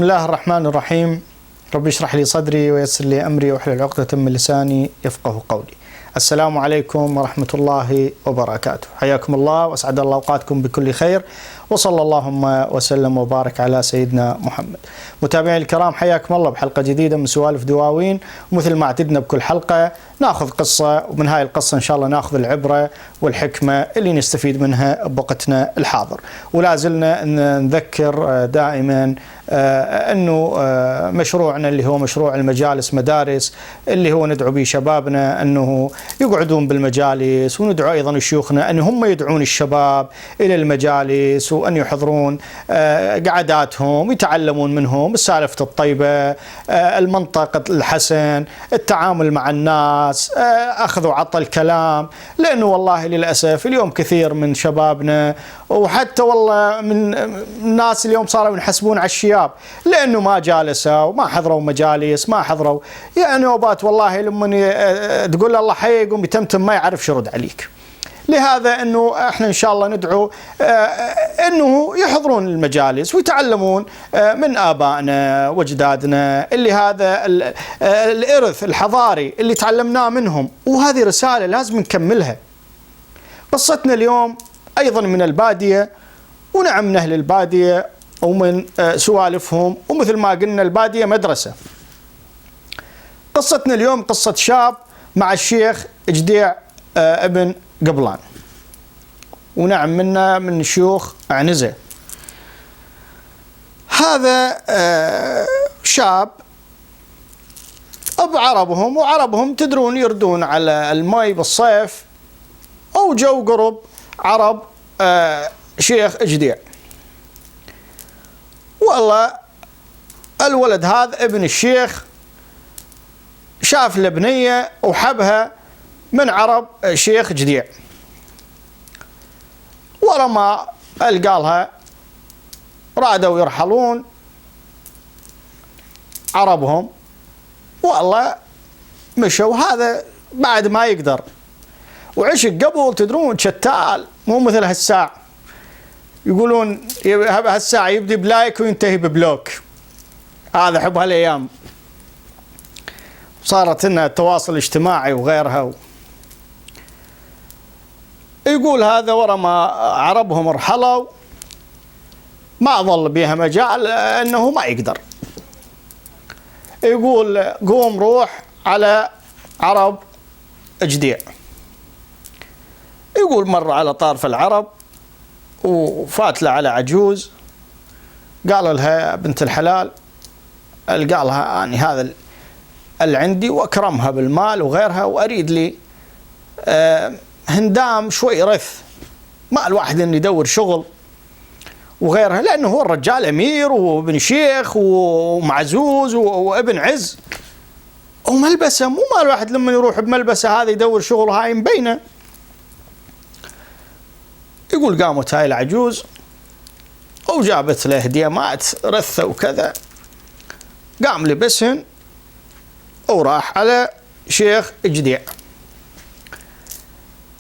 بسم الله الرحمن الرحيم. رب اشرح لي صدري ويسر لي أمري واحلل عقدة من لساني يفقه قولي. السلام عليكم ورحمة الله وبركاته. حياكم الله وأسعد الله أوقاتكم بكل خير، وصلى اللهم وسلم وبارك على سيدنا محمد. متابعي الكرام، حياكم الله بحلقة جديدة من سوالف دواوين. ومثل ما اعتدنا بكل حلقة ناخذ قصة، ومن هاي القصة إن شاء الله ناخذ العبرة والحكمة اللي نستفيد منها بوقتنا الحاضر. ولا زلنا نذكر دائما أنه مشروعنا اللي هو مشروع المجالس مدارس، اللي هو ندعو به شبابنا أنه يقعدون بالمجالس، وندعو أيضا شيوخنا أن هم يدعون الشباب إلى المجالس، وأن يحضرون قعداتهم، يتعلمون منهم السالفة الطيبة، المنطق الحسن، التعامل مع الناس، أخذ وعطى الكلام. لأنه والله للأسف اليوم كثير من شبابنا، وحتى والله من الناس اليوم صاروا ينحسبون على الشياب لأنه ما جالسوا وما حضروا مجالس، ما حضروا. يعني نوبات والله لما تقول الله حي يقوم يتمتم ما يعرف شو يرد عليك. لهذا أنه احنا إن شاء الله ندعو أنه يحضرون المجالس ويتعلمون من آبائنا وأجدادنا، اللي هذا الإرث الحضاري اللي تعلمناه منهم، وهذه رسالة لازم نكملها. قصتنا اليوم أيضا من البادية، ونعم من أهل البادية ومن سوالفهم، ومثل ما قلنا البادية مدرسة. قصتنا اليوم قصة شاب مع الشيخ جديع ابن قبلان، ونعم منا من شيوخ عنزة. هذا شاب بعربهم، وعربهم تدرون يردون على الماء بالصيف، أو جو قرب عرب شيخ جديع. والله الولد هذا ابن الشيخ شاف البنية وحبها من عرب شيخ جديع، ولما قالها رادوا يرحلون عربهم، والله مشوا. هذا بعد ما يقدر، وعشق قبل تدرون شتال، مو مثل هالساعة يقولون هالساعة يبدي بلايك وينتهي ببلوك. هذا حب هالأيام، صارت لنا التواصل الاجتماعي وغيرها. يقول هذا ورا ما عربهم رحلوا ما ظل بها مجال أنه ما يقدر. يقول قوم روح على عرب جديع. يقول مر على طرف العرب وفات له على عجوز، قال لها بنت الحلال، قالها يعني هذا اللي عندي، واكرمها بالمال وغيرها، واريد لي هندام شوي رث، ما الواحد انه يدور شغل وغيرها، لانه هو الرجال امير وابن شيخ ومعزوز وابن عز وملبسه، مو ما الواحد لما يروح بملبسه هذا يدور شغل، هاي مبينه. يقول قامت هاي العجوز وجابت له هديمات رثة وكذا، قام لبسهن وراح على شيخ جديع.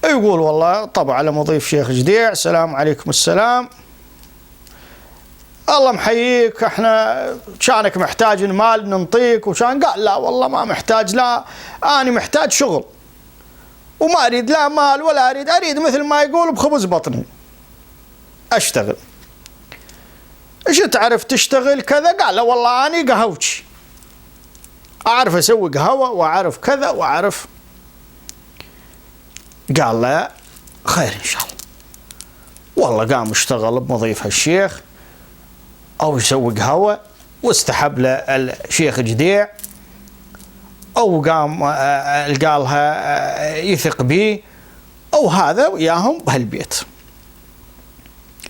يقول والله طبع على مضيف شيخ جديع، السلام عليكم. السلام، الله محييك، احنا كانك محتاج المال ننطيك، وكان قال لا والله ما محتاج، لا أنا محتاج شغل، وما أريد لا مال ولا أريد مثل ما يقول بخبز بطني أشتغل. إيش تعرف تشتغل كذا؟ قال له والله أنا قهوتش، أعرف أسوي قهوة وأعرف كذا وأعرف. قال له خير إن شاء الله. والله قام اشتغل بمضيف هالشيخ أو يسوي قهوة، واستحب له الشيخ جديع، أو قام قالها يثق به، أو هذا وياهم بهالبيت.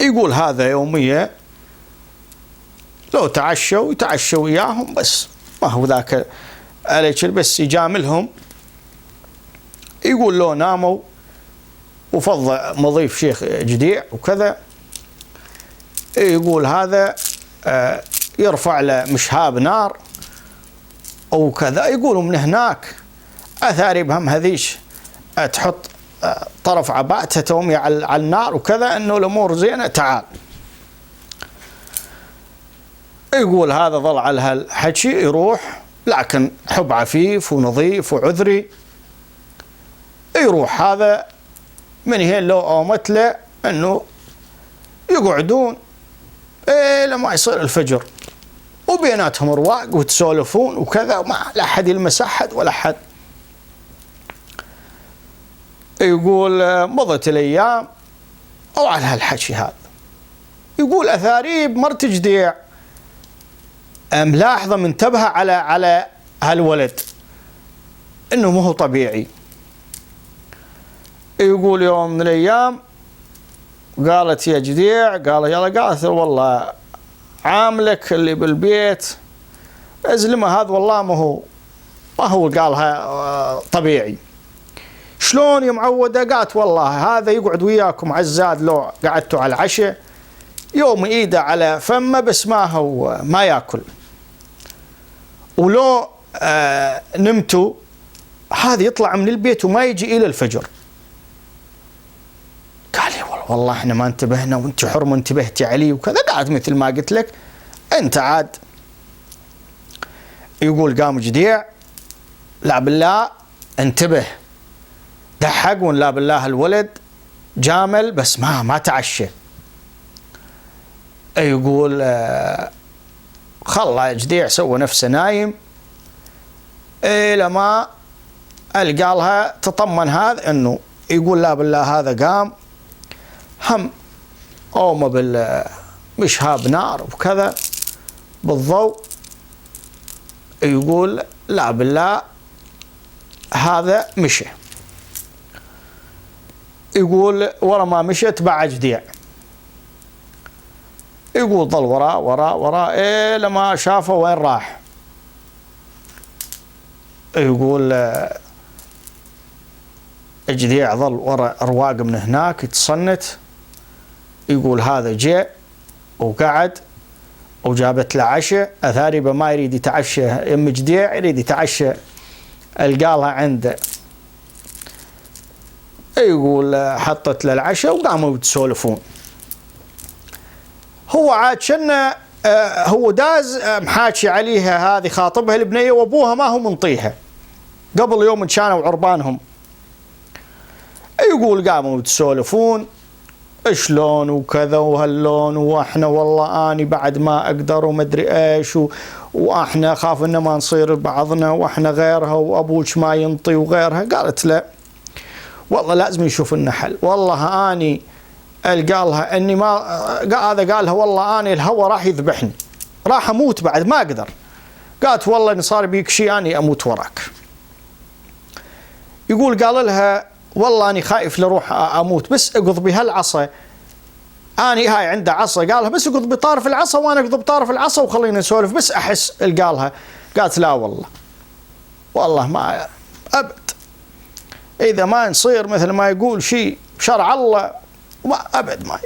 يقول هذا يومية لو تعشوا يتعشوا وياهم، بس ما هو ذاك عليك بس يجاملهم. يقول لو ناموا وفض مضيف شيخ جديع وكذا، يقول هذا يرفع له مشهاب نار أو كذا. يقولوا من هناك أثاري بهم هذيش تحط طرف عباءتها تومي على النار وكذا، أنه الأمور زينة، تعال. يقول هذا ظل على هالحكي يروح، لكن حب عفيف ونظيف وعذري. يروح هذا من هين لو قامت له انه يقعدون لما يصير الفجر، وبيناتهم رواق وتسولفون وكذا، وما لا احد يلمس احد ولا احد. يقول مضت الايام وعلى هالحكي هذا. يقول اثاريب مرت جديع ملاحظه منتبهه على هالولد انه مو طبيعي. يقول يوم من الايام قالت يا جديع، قال يلا، قالت والله عاملك اللي بالبيت ازلمه هذا والله ما هو قالها طبيعي. شلون يا معوده؟ قالت والله هذا يقعد وياكم عزاد، لو قعدتوا على العشاء يوم ايده على فمه بس ما ياكل، ولو نمتوا هذا يطلع من البيت وما يجي الى الفجر. قال لي والله احنا ما انتبهنا وانت حرمه انتبهتي علي وكذا. قالت مثل ما قلت لك انت عاد. يقول قام جديع، لا بالله انتبه، دحق ولا بالله الولد جامل بس ما تعشى. يقول خلى جديع سوى نفسه نايم لما قالها تطمن هذا انه، يقول لا بالله هذا قام هم قومه بالمشهاب نار وكذا بالضوء. يقول لا بالله هذا مشى. يقول ورا ما مشى تبع جديع. يقول ظل وراء لما شافه وين راح. يقول جديع ظل ورا رواق من هناك يتصنت. يقول هذا جاء وقعد وجابت له عشاء. أثاريبه ما يريد يتعشى يم جديع، يريد يتعشى القالها عنده. يقول حطت له العشاء وقاموا يتسولفون. هو عاد شنه هو داز محاكي عليها هذه، خاطبها البنيه وابوها ما هو منطيها قبل يوم كانوا عربانهم. يقول قاموا يتسولفون شلون وكذا وهاللون، واحنا والله اني بعد ما اقدر ومدري ايش، واحنا خاف ان ما نصير بعضنا واحنا غيرها، وابوك ما ينطي وغيرها. قالت له والله لازم يشوف لنا حل، والله اني قالها اني ما هذا قالها والله اني الهوى راح يذبحني، راح اموت بعد ما اقدر. قالت والله ان صار بيك شيء اني اموت وراك. يقول قال لها والله اني خايف لروح اموت، بس اقض بهالعصا، اني هاي عنده عصا. قالها بس اقض بطارف العصا وانا اقض بطارف العصا وخلينا نسولف بس احس. قالها قالت لا والله ما ابد، اذا ما نصير مثل ما يقول شيء شرع الله وما ابد ما.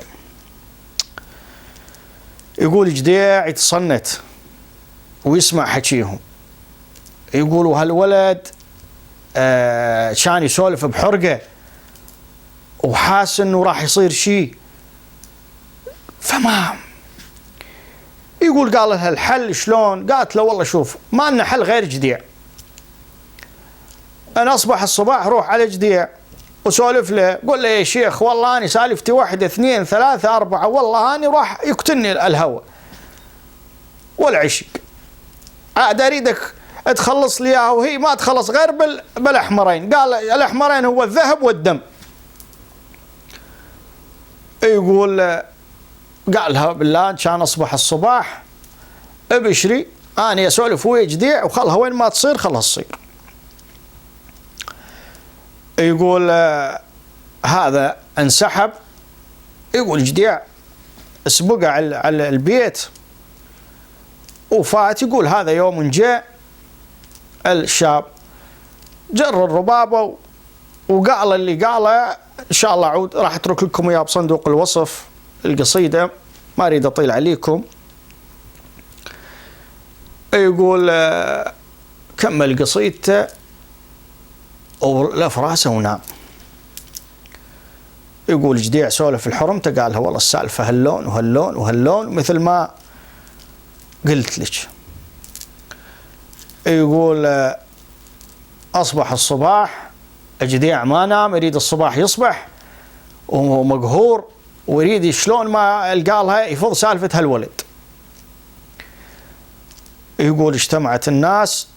يقول جديع يتصنت ويسمع حكيهم. يقول وهالولد كان يسولف بحرقه وحاس انه راح يصير شيء، فما يقول قال لها الحل شلون؟ قالت له والله شوف ما لنا حل غير جديع، انا اصبح الصباح روح على جديع وسولف له، قول له يا شيخ والله اني سالفتي 1 2 3 4 والله اني راح يقتلني الهوى والعشق، عاد اريدك تخلص لي اياها، وهي ما تخلص غير بالاحمرين. قال الاحمرين هو الذهب والدم. يقول قالها بالله كان اصبح الصباح ابشري اني اسولف ويا جديع وخلها وين ما تصير خلها تصير. يقول هذا انسحب. يقول جديع سبقه على البيت وفات. يقول هذا يوم جاء الشاب جر الربابه وقال اللي قاله. ان شاء الله عود راح اترك لكم اياه بصندوق الوصف القصيده، ما اريد اطيل عليكم. يقول كمل قصيدته ولف راسه ونام. يقول جديع سولف الحرمته قالها والله السالفه هاللون وهاللون وهاللون، مثل ما قلت لك. يقول أصبح الصباح أجديع ما نام، يريد الصباح يصبح وهو مقهور ويريد شلون ما قالها يفض سالفة هالولد. يقول اجتمعت الناس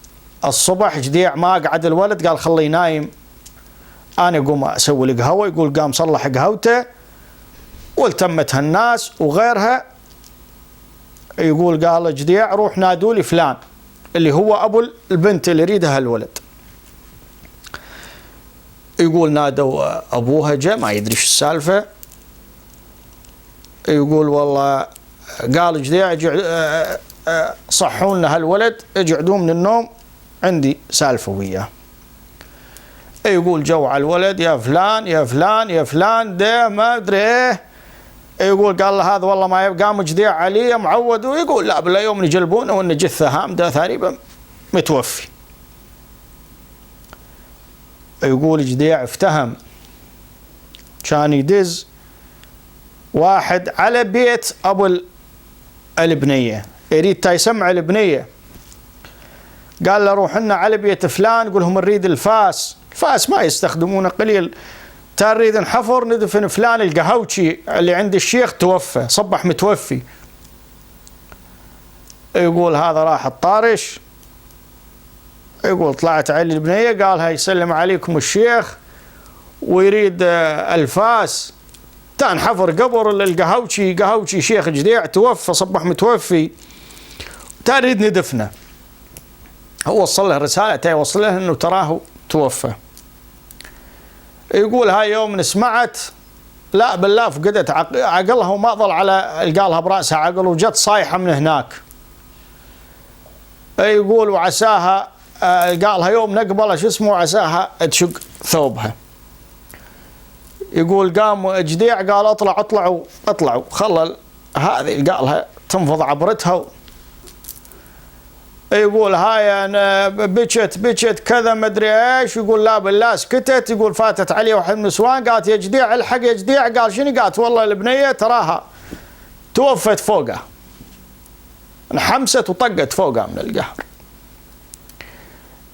الصبح، جديع ما قعد الولد، قال خليه نايم أنا أقوم أسوي القهوة. يقول قام صلح قهوته والتمت هالناس وغيرها. يقول قال جديع روح نادوا لي فلان اللي هو أبو البنت اللي يريدها الولد. يقول نادوا أبوها، جاء ما يدري شو السالفة. يقول والله قال جديع صحوا لنا هالولد، اجعدوه من النوم عندي سالفة وياه. يقول جو على الولد يا فلان يا فلان يا فلان ده ما ادري ايه. يقول قال له هذا والله ما يبقى مجديع عليه معود. ويقول لا بلا يوم يجلبونه وان جثه هامده تقريبا متوفي. يقول جديع افتهم، كان يدز واحد على بيت ابو البنيه يريد يسمع البنيه. قال له روح لنا على بيت فلان قول لهم نريد الفاس. الفاس ما يستخدمونه قليل، تريد نحفر ندفن فلان القهوشي اللي عند الشيخ توفى صبح متوفي. يقول هذا راح الطارش. يقول طلعت علي البنية قال هاي يسلم عليكم الشيخ ويريد الفاس تنحفر قبر القهوشي، قهوشي شيخ جديع توفى صبح متوفي تريد ندفنه. هو وصل له رسالة وصل له انه تراه توفى. يقول هاي يوم سمعت لا بالله فقدت عقلها وما ظل على قالها براسها عقل وجت صايحه من هناك. يقول وعساها قالها يوم نقبله شو اسمه عساها تشق ثوبها. يقول قام جديع قال اطلعوا خلى هذه قالها تنفض عبرتها. يقول هاي انا بكت كذا ما ادري ايش. يقول لا بالله سكتت. يقول فاتت علي واحد من النسوان قالت يا جديع الحق يا جديع. قال شنو؟ قالت والله البنيه تراها توفت فوقها، انحمست وطقت فوقها من القهر.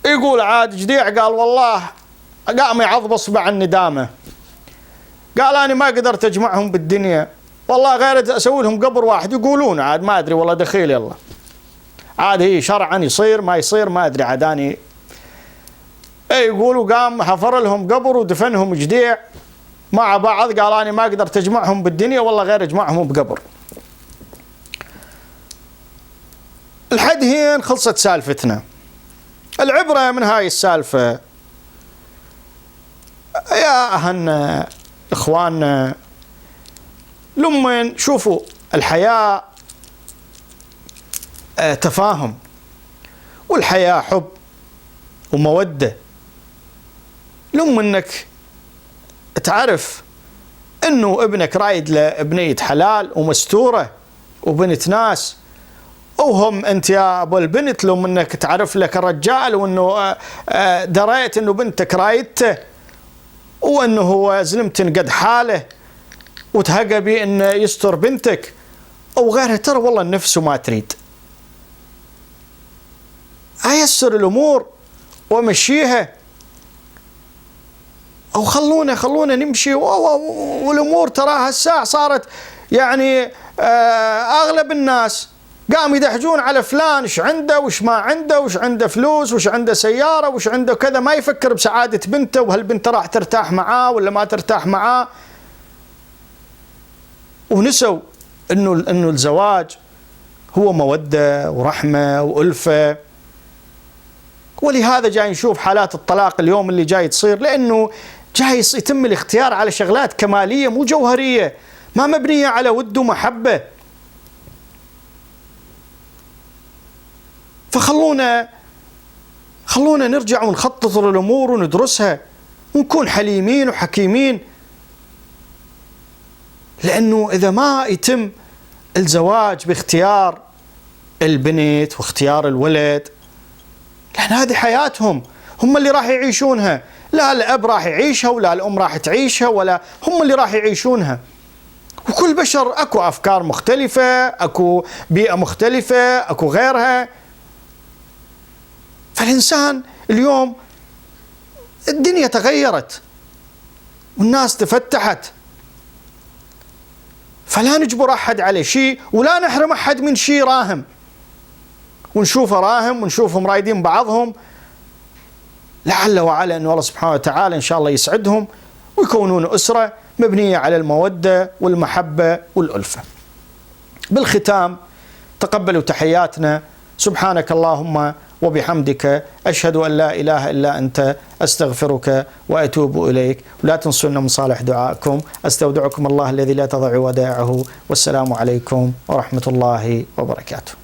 يقول عاد جديع قال والله قام يعض اصبع الندامه. قال انا ما قدرت اجمعهم بالدنيا والله غير اسوي لهم قبر واحد. يقولون عاد ما ادري والله دخيل يلا عاد هي شرعا يصير ما يصير ما ادري عداني. يقولوا قام حفر لهم قبر ودفنهم جديع مع بعض. قال انا ما قدرت اجمعهم بالدنيا والله غير اجمعهم بقبر. الحد هين خلصت سالفتنا. العبره من هاي السالفه يا اهلنا اخواننا لما شوفوا الحياه تفاهم والحياة حب ومودة. لما انك تعرف انه ابنك رايد لابنية حلال ومستورة وبنت ناس وهم انت يا ابو البنت لما انك تعرف لك الرجال وانه دريت انه بنتك رايدته وانه هو زلمتن قد حاله وتهقبي انه يستر بنتك او غيرها. ترى والله النفس ما تريد. أيسر الأمور ومشيها أو خلونا نمشي. والأمور تراها الساعة صارت يعني أغلب الناس قام يدحجون على فلان إيش عنده وإيش ما عنده وإيش عنده فلوس وإيش عنده سيارة وإيش عنده كذا. ما يفكر بسعادة بنته وهل بنته راح ترتاح معاه ولا ما ترتاح معاه. ونسوا إنه الزواج هو مودة ورحمة وألفة. ولهذا جاي نشوف حالات الطلاق اليوم اللي جاي تصير لأنه جاي يتم الاختيار على شغلات كمالية مو جوهرية ما مبنية على ود ومحبة. فخلونا نرجع ونخطط للأمور وندرسها ونكون حليمين وحكيمين. لأنه إذا ما يتم الزواج باختيار البنت واختيار الولد لأن هذه حياتهم هم اللي راح يعيشونها. لا الأب راح يعيشها ولا الأم راح تعيشها ولا هم اللي راح يعيشونها. وكل بشر أكو أفكار مختلفة، أكو بيئة مختلفة، أكو غيرها. فالإنسان اليوم الدنيا تغيرت والناس تفتحت، فلا نجبر أحد على شيء ولا نحرم أحد من شيء راهم، ونشوفه راهم ونشوفهم رايدين بعضهم، لعل وعلى أن الله سبحانه وتعالى إن شاء الله يسعدهم ويكونون أسرة مبنية على المودة والمحبة والألفة. بالختام تقبلوا تحياتنا، سبحانك اللهم وبحمدك، أشهد أن لا إله إلا أنت، أستغفرك وأتوب إليك. ولا تنسونا من صالح دعائكم. أستودعكم الله الذي لا تضيع ودائعه، والسلام عليكم ورحمة الله وبركاته.